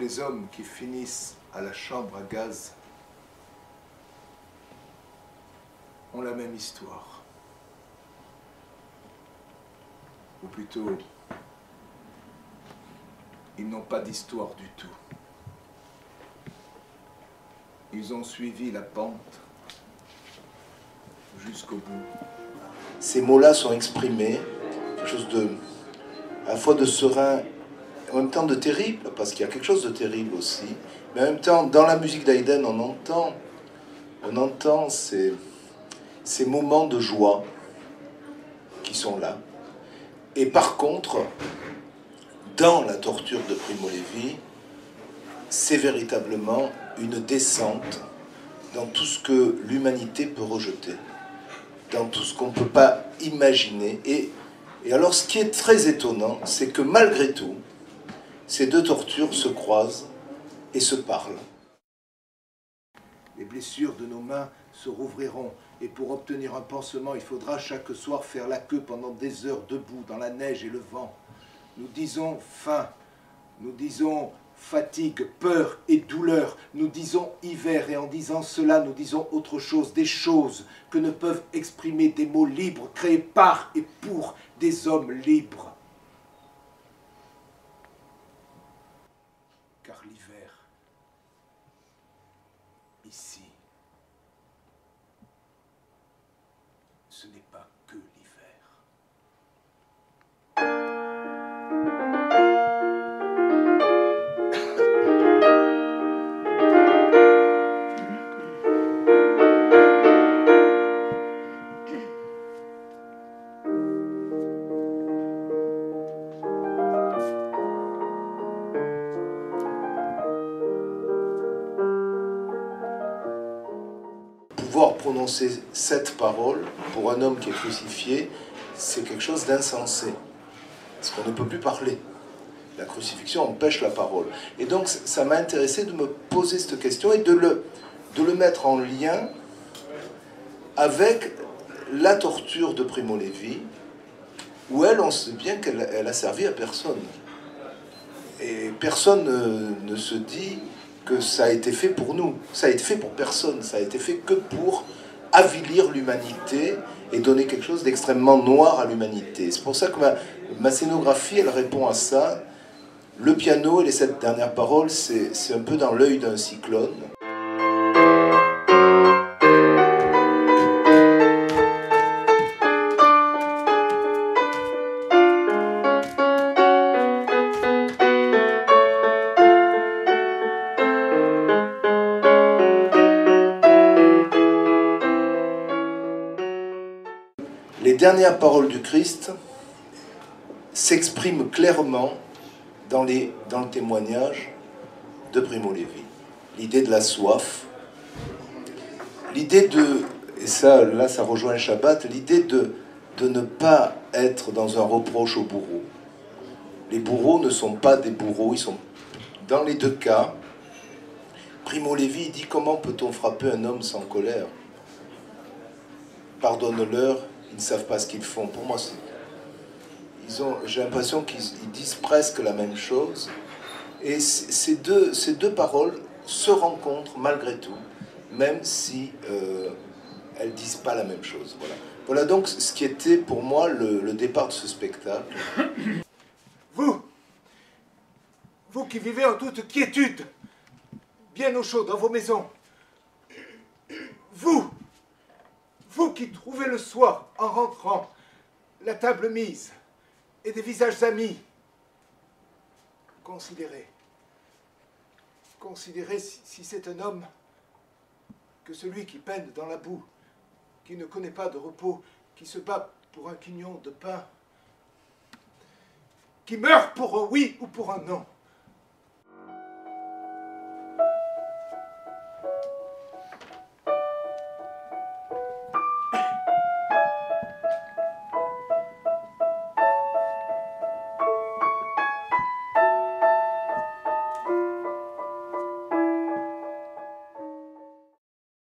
les hommes qui finissent à la chambre à gaz ont la même histoire. Ou plutôt, ils n'ont pas d'histoire du tout. Ils ont suivi la pente jusqu'au bout. Ces mots-là sont exprimés, quelque chose de, à la fois de serein, en même temps de terrible, parce qu'il y a quelque chose de terrible aussi, mais en même temps, dans la musique d'Haydn, on entend ces moments de joie qui sont là. Et par contre, dans la torture de Primo Levi, c'est véritablement une descente dans tout ce que l'humanité peut rejeter, dans tout ce qu'on ne peut pas imaginer. Et alors, ce qui est très étonnant, c'est que malgré tout, ces deux tortures se croisent et se parlent. Les blessures de nos mains se rouvriront, et pour obtenir un pansement, il faudra chaque soir faire la queue pendant des heures debout dans la neige et le vent. Nous disons faim, nous disons fatigue, peur et douleur, nous disons hiver, et en disant cela, nous disons autre chose, des choses que ne peuvent exprimer des mots libres, créés par et pour des hommes libres. Car l'hiver, ici, ce n'est pas que l'hiver. Pouvoir prononcer cette parole pour un homme qui est crucifié, c'est quelque chose d'insensé. Parce qu'on ne peut plus parler. La crucifixion empêche la parole. Et donc, ça m'a intéressé de me poser cette question et de le mettre en lien avec la torture de Primo Levi, où elle, on sait bien qu'elle a servi à personne. Et personne ne se dit que ça a été fait pour nous. Ça a été fait pour personne. Ça a été fait que pour avilir l'humanité et donner quelque chose d'extrêmement noir à l'humanité. C'est pour ça que ma scénographie, elle répond à ça. Le piano et les 7 dernières paroles, c'est un peu dans l'œil d'un cyclone. Les dernières paroles du Christ s'expriment clairement dans le témoignage de Primo Levi. L'idée de la soif, l'idée de, et ça, là ça rejoint le Shabbat, l'idée de ne pas être dans un reproche aux bourreaux. Les bourreaux ne sont pas des bourreaux, ils sont, dans les deux cas, Primo Levi dit: comment peut-on frapper un homme sans colère? Pardonne-leur, ils ne savent pas ce qu'ils font. Pour moi, j'ai l'impression qu'ils disent presque la même chose. Et ces deux paroles se rencontrent malgré tout, même si elles ne disent pas la même chose. Voilà. Voilà donc ce qui était pour moi le départ de ce spectacle. Vous qui vivez en toute quiétude, bien au chaud dans vos maisons, vous qui trouvez le soir, en rentrant, la table mise et des visages amis, considérez si c'est un homme que celui qui peine dans la boue, qui ne connaît pas de repos, qui se bat pour un quignon de pain, qui meurt pour un oui ou pour un non.